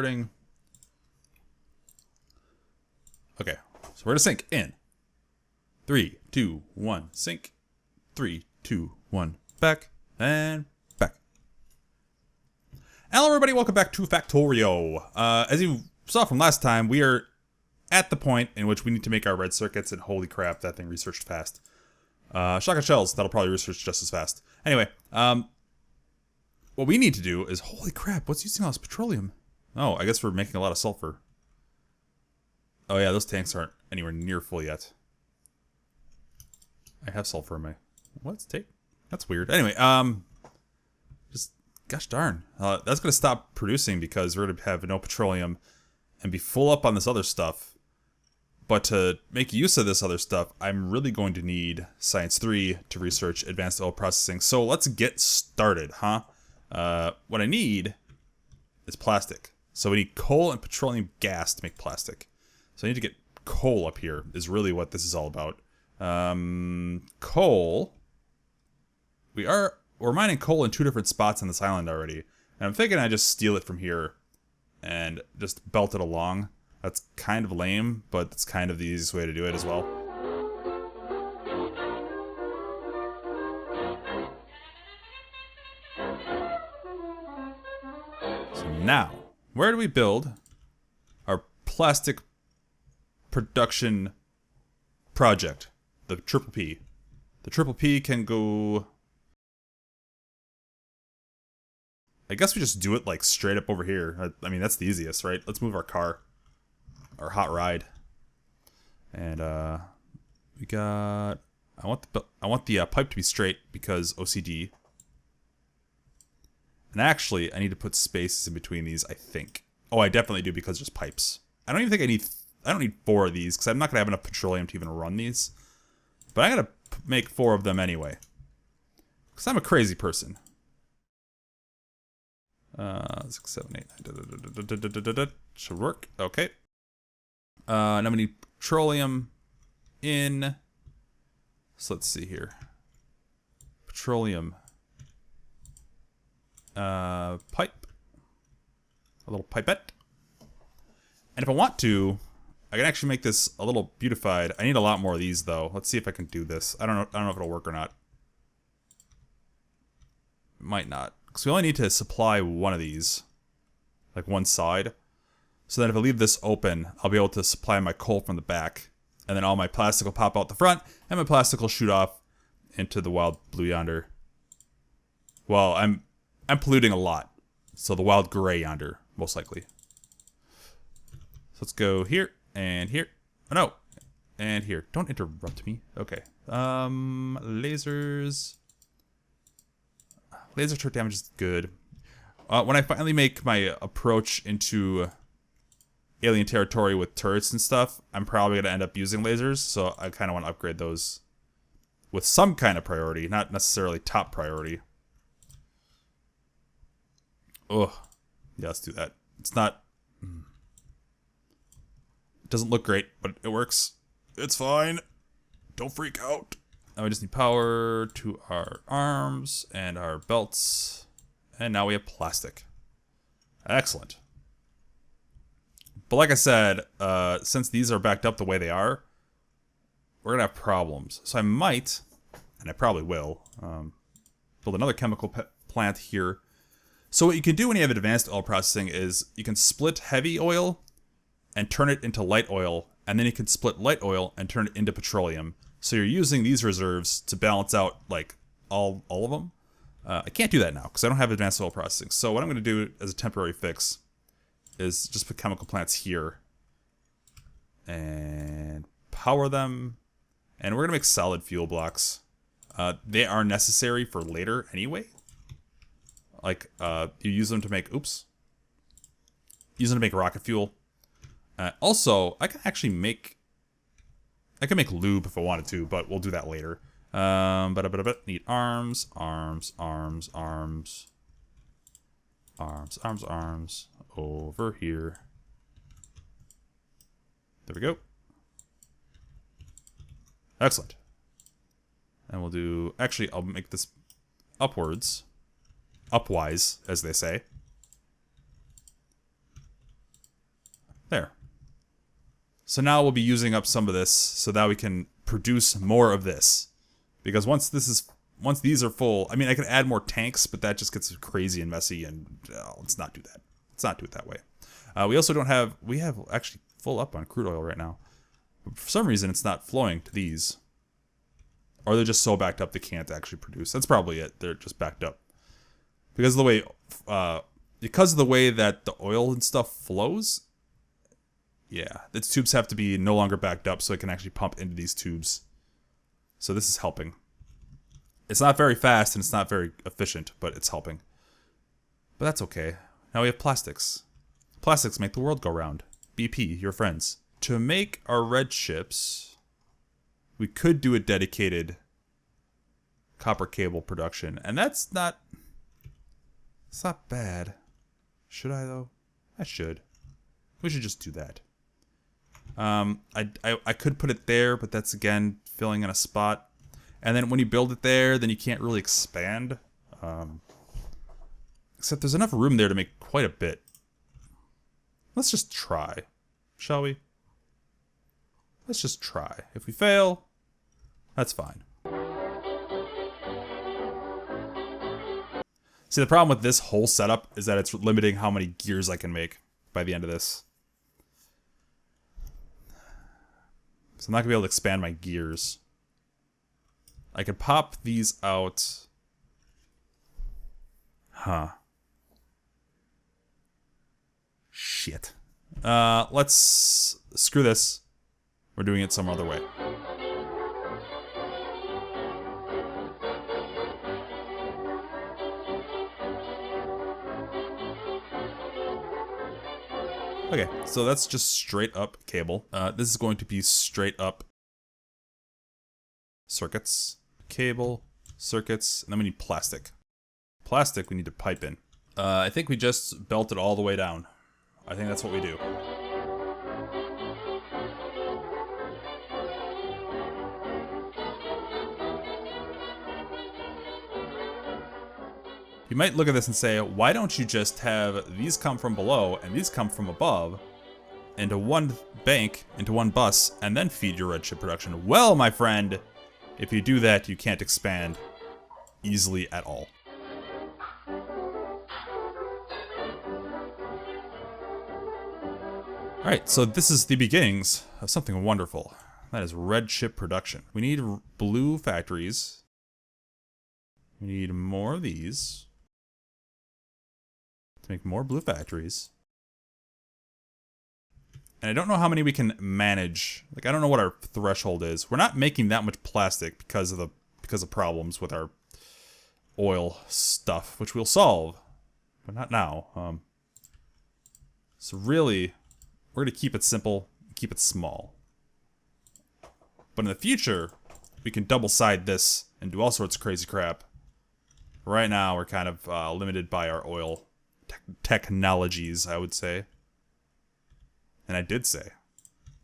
recording. Okay, so we're gonna sync in 3, 2, 1, sync. 3, 2, 1, back and back. Hello, everybody. Welcome back to Factorio. As you saw from last time, we are at the point in which we need to make our red circuits, and holy crap, that thing researched fast. Shotgun shells, that'll probably research just as fast. Anyway, what we need to do is, holy crap, what's using all this petroleum? Oh, I guess we're making a lot of sulfur. Oh yeah, those tanks aren't anywhere near full yet. I have sulfur in my... What's take? That's weird. Anyway, just... Gosh darn. That's going to stop producing because we're going to have no petroleum and be full up on this other stuff. But to make use of this other stuff, I'm really going to need Science 3 to research advanced oil processing. So let's get started, huh? What I need is plastic. So we need coal and petroleum gas to make plastic. So I need to get coal up here is really what this is all about. Coal. We're mining coal in 2 different spots on this island already. And I'm thinking I just steal it from here and just belt it along. That's kind of lame, but it's kind of the easiest way to do it as well. So now, where do we build our plastic production project? The triple P. The triple P can go... I guess we just do it like straight up over here. I mean, that's the easiest, right? Let's move our car. Our hot ride. And we got... I want the pipe to be straight because OCD. And actually, I need to put spaces in between these, I think. Oh, I definitely do because there's pipes. I don't even think I don't need 4 of these because I'm not going to have enough petroleum to even run these. But I'm going to make 4 of them anyway. Because I'm a crazy person. 6, 7, 8, should work. Okay. Now we need petroleum in. So let's see here. Petroleum. Pipe. A little pipette. And if I want to, I can actually make this a little beautified. I need a lot more of these though. Let's see if I can do this. I don't know if it'll work or not. Might not. Because we only need to supply one of these. Like one side. So that if I leave this open, I'll be able to supply my coal from the back. And then all my plastic will pop out the front. And my plastic will shoot off into the wild blue yonder. Well, I'm polluting a lot. So the wild gray yonder, most likely. So let's go here and here. Oh no. And here. Don't interrupt me. Okay. Lasers. Laser turret damage is good. When I finally make my approach into alien territory with turrets and stuff, I'm probably going to end up using lasers, so I kind of want to upgrade those with some kind of priority, not necessarily top priority. Ugh. Yeah, let's do that. It's not... It doesn't look great, but it works. It's fine. Don't freak out. Now we just need power to our arms and our belts. And now we have plastic. Excellent. But like I said, since these are backed up the way they are, we're going to have problems. So I might, and I probably will, build another chemical plant here. So what you can do when you have advanced oil processing is you can split heavy oil and turn it into light oil. And then you can split light oil and turn it into petroleum. So you're using these reserves to balance out, like, all of them. I can't do that now, because I don't have advanced oil processing. So what I'm going to do as a temporary fix is just put chemical plants here. And power them. And we're going to make solid fuel blocks. They are necessary for later anyway. Like, you use them to make, use them to make rocket fuel. Also, I can actually make... I can make lube if I wanted to, but we'll do that later. Need arms. Over here. There we go. Excellent. And we'll do... Actually, I'll make this upwards. Upwise, as they say. There. So now we'll be using up some of this so that we can produce more of this. Because once these are full, I mean, I could add more tanks, but that just gets crazy and messy, and let's not do that. Let's not do it that way. We also don't have, we have actually full up on crude oil right now. But for some reason, it's not flowing to these. Or they're just so backed up they can't actually produce. That's probably it. They're just backed up. Because of the way that the oil and stuff flows, yeah, its tubes have to be no longer backed up so it can actually pump into these tubes. So this is helping. It's not very fast and it's not very efficient, but it's helping. But that's okay. Now we have plastics. Plastics make the world go round. BP, your friends. To make our red chips, we could do a dedicated copper cable production. And it's not bad. Should I, though? I should. We should just do that. I could put it there, but that's, again, filling in a spot. And then when you build it there, then you can't really expand. Except there's enough room there to make quite a bit. Let's just try, shall we? Let's just try. If we fail, that's fine. See, the problem with this whole setup is that it's limiting how many gears I can make by the end of this. So I'm not going to be able to expand my gears. I could pop these out. Huh. Shit. Let's screw this. We're doing it some other way. Okay, so that's just straight up cable. This is going to be straight up circuits, cable, circuits, and then we need plastic. Plastic we need to pipe in. I think we just belt it all the way down. I think that's what we do. You might look at this and say, why don't you just have these come from below and these come from above into one bank, into one bus, and then feed your red chip production? Well, my friend, if you do that, you can't expand easily at all. Alright, so this is the beginnings of something wonderful. That is red chip production. We need blue factories. We need more of these. To make more blue factories. And I don't know how many we can manage. Like, I don't know what our threshold is. We're not making that much plastic because of problems with our oil stuff, which we'll solve. But not now. So really, we're going to keep it simple, keep it small. But in the future, we can double-side this and do all sorts of crazy crap. Right now, we're kind of limited by our oil technologies, I would say. And I did say.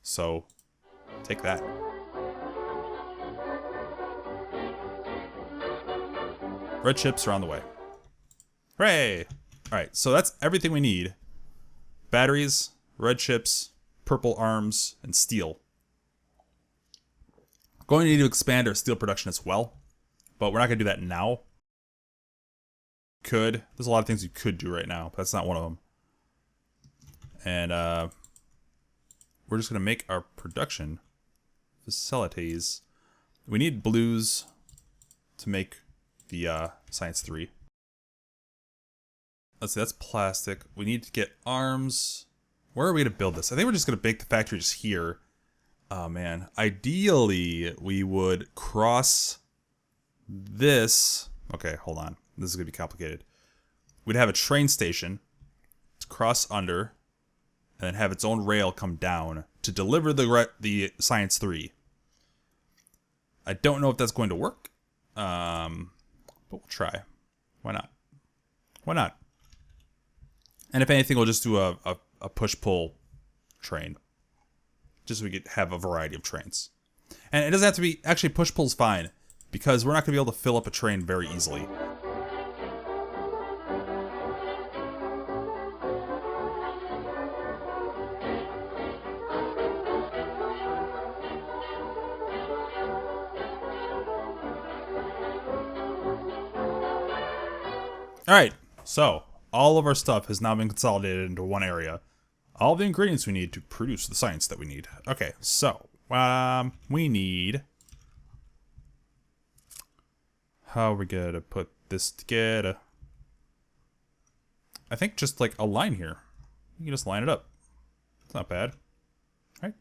So, take that. Red chips are on the way. Hooray! Alright, so that's everything we need. Batteries, red chips, purple arms, and steel. Going to need to expand our steel production as well. But we're not going to do that now. Could. There's a lot of things you could do right now, but that's not one of them. And we're just going to make our production facilities. We need blues to make the Science 3. Let's see, that's plastic. We need to get arms. Where are we going to build this? I think we're just going to make the factory just here. Oh, man. Ideally, we would cross this. Okay, hold on. This is going to be complicated. We'd have a train station to cross under and then have its own rail come down to deliver the Science 3. I don't know if that's going to work, but we'll try. Why not? Why not? And if anything, we'll just do a push-pull train. Just so we could have a variety of trains. And it doesn't have to be... Actually, push-pull's fine, because we're not going to be able to fill up a train very easily. Alright, so all of our stuff has now been consolidated into one area. All the ingredients we need to produce the science that we need. Okay, so we need... How are we gonna put this together? I think just like a line here. You can just line it up. It's not bad. Right?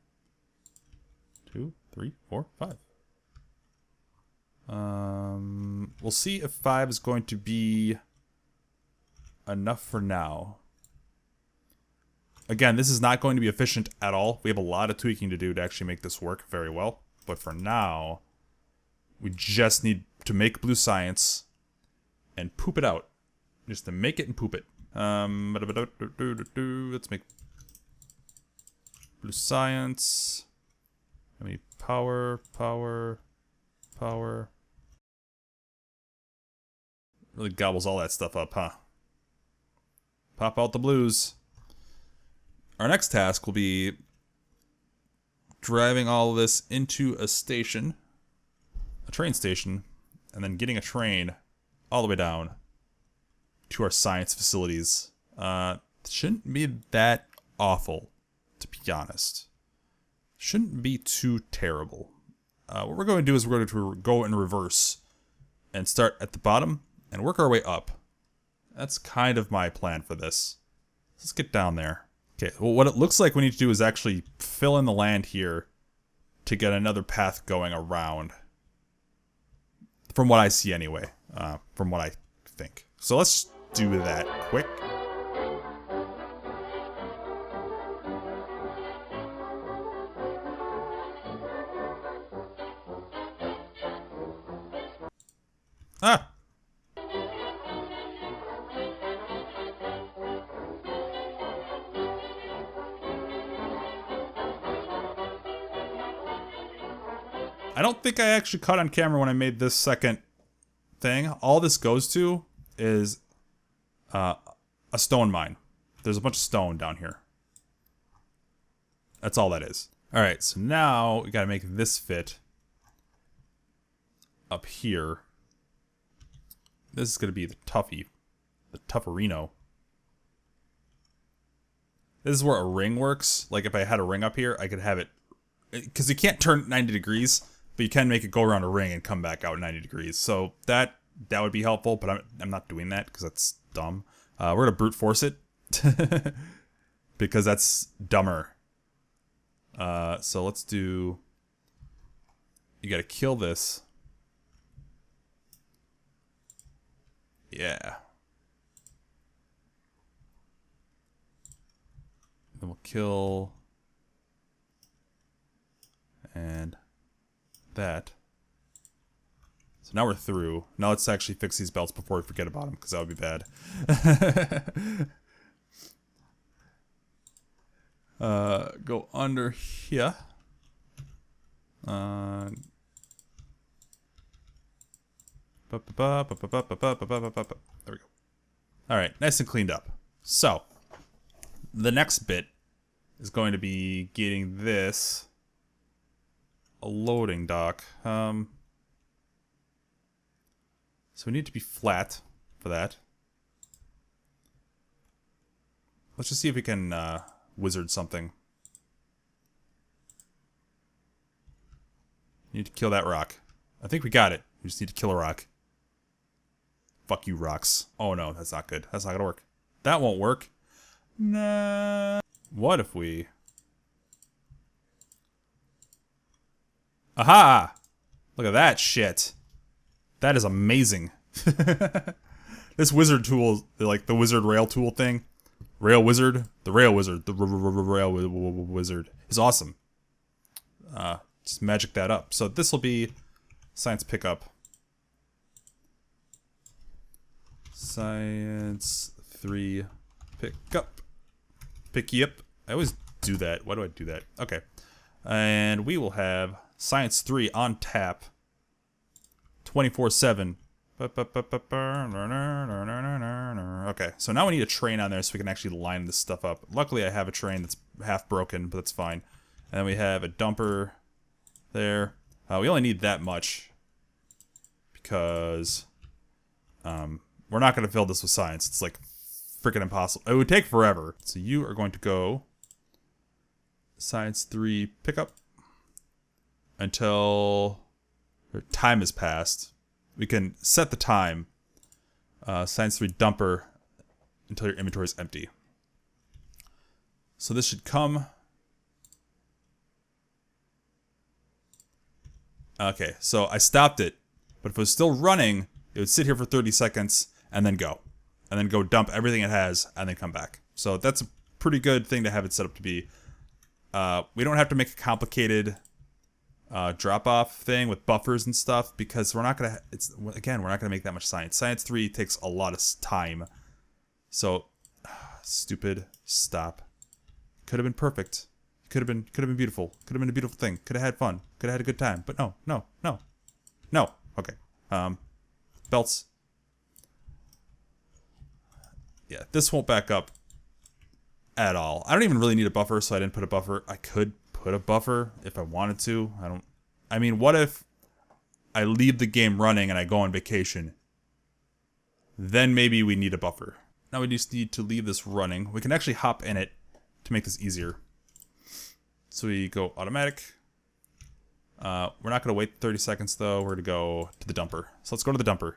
2, 3, 4, 5. We'll see if 5 is going to be enough for now. Again, this is not going to be efficient at all. We have a lot of tweaking to do to actually make this work very well. But for now, we just need to make blue science and poop it out. Just to make it and poop it. Let's make blue science. How many power. Really gobbles all that stuff up, huh? Pop out the blues. Our next task will be driving all of this into a station, a train station, and then getting a train all the way down to our science facilities. Shouldn't be that awful, to be honest. Shouldn't be too terrible. What we're going to do is we're going to go in reverse and start at the bottom and work our way up. That's kind of my plan for this. Let's get down there. Okay, well, what it looks like we need to do is actually fill in the land here to get another path going around. From what I see anyway. From what I think. So let's do that quick. Ah! I don't think I actually caught on camera when I made this second thing. All this goes to is a stone mine. There's a bunch of stone down here. That's all that is. Alright, so now we gotta make this fit up here. This is gonna be the toughie. The tougherino. This is where a ring works. Like if I had a ring up here, I could have it... Because you can't turn 90 degrees, but you can make it go around a ring and come back out 90 degrees. So that would be helpful, but I'm not doing that because that's dumb. We're going to brute force it. Because that's dumber. So let's do... You got to kill this. Yeah. Then we'll kill... And that. So now we're through. Now let's actually fix these belts before we forget about them, because that would be bad. Go under here. There we go. Alright, nice and cleaned up. So, the next bit is going to be getting this... a loading dock. So we need to be flat for that. Let's just see if we can wizard something. Need to kill that rock. I think we got it. We just need to kill a rock. Fuck you, rocks. Oh no, that's not good. That's not gonna work. That won't work. Nah. What if we... Aha! Look at that shit. That is amazing. This wizard tool, like the wizard rail tool thing. Rail wizard. The rail wizard. The rail wizard is awesome. Just magic that up. So this will be science pickup. Science 3 pickup. Pick yep. I always do that. Why do I do that? Okay. And we will have Science 3 on tap 24/7. Okay, so now we need a train on there so we can actually line this stuff up. Luckily I have a train that's half broken, but that's fine. And then we have a dumper there. We only need that much because we're not going to fill this with science. It's like freaking impossible. It would take forever. So you are going to go science 3 pickup until time has passed. We can set the time. Science 3 dumper until your inventory is empty. So this should come. Okay, so I stopped it, but if it was still running, it would sit here for 30 seconds and then go. And then go dump everything it has and then come back. So that's a pretty good thing to have it set up to be. We don't have to make a complicated drop-off thing with buffers and stuff because we're not going to, we're not going to make that much science. Science 3 takes a lot of time. So, stupid, stop. Could have been perfect. Could have been beautiful. Could have been a beautiful thing. Could have had fun. Could have had a good time. But no. Okay. Belts. Yeah, this won't back up at all. I don't even really need a buffer, so I didn't put a buffer. I could put a buffer if I wanted to. I mean, what if I leave the game running and I go on vacation? Then maybe we need a buffer. Now we just need to leave this running. We can actually hop in it to make this easier. So we go automatic. We're not going to wait 30 seconds though. We're going to go to the dumper. So let's go to the dumper.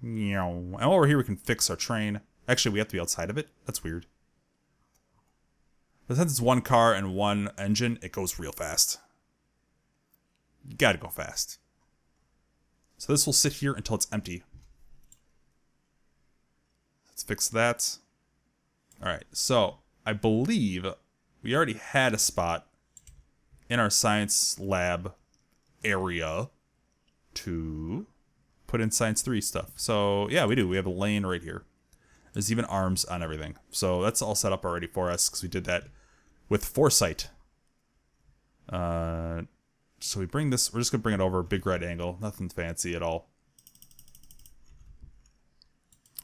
And while we're here, we can fix our train. Actually, we have to be outside of it. That's weird. But since it's one car and one engine, it goes real fast. You gotta go fast. So this will sit here until it's empty. Let's fix that. Alright, so I believe we already had a spot in our science lab area to put in science 3 stuff. So yeah, we do. We have a lane right here. There's even arms on everything. So that's all set up already for us because we did that with foresight. So we bring this, we're just going to bring it over, big right angle. Nothing fancy at all.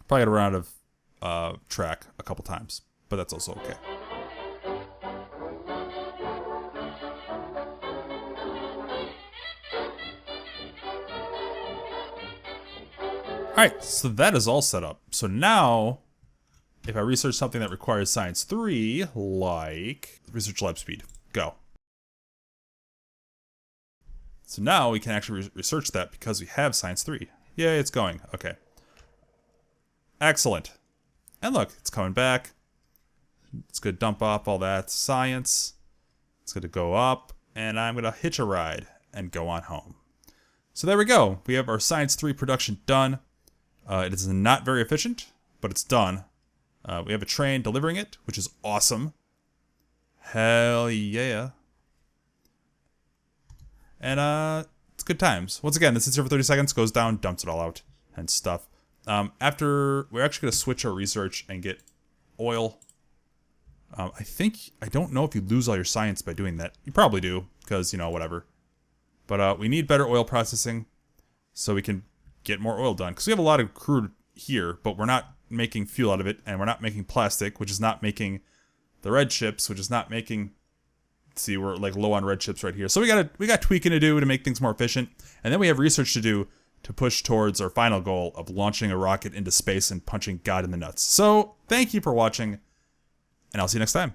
Probably got to run out of track a couple times, but that's also okay. Alright, so that is all set up. So now, if I research something that requires science 3, like research lab speed, go. So now we can actually research that because we have science 3. Yay, it's going. Okay. Excellent. And look, it's coming back. It's going to dump off all that science. It's going to go up, and I'm going to hitch a ride and go on home. So there we go. We have our science 3 production done. It is not very efficient, but it's done. We have a train delivering it, which is awesome. Hell yeah. And it's good times. Once again, this sits here for 30 seconds, goes down, dumps it all out, and stuff. After, we're actually going to switch our research and get oil. I don't know if you lose all your science by doing that. You probably do, because, you know, whatever. But we need better oil processing so we can get more oil done. Because we have a lot of crude here, but we're not making fuel out of it, and we're not making plastic, which is not making the red chips, which is not making... See, we're like low on red chips right here. So we got tweaking to do to make things more efficient. And then we have research to do to push towards our final goal of launching a rocket into space and punching God in the nuts. So thank you for watching, and I'll see you next time.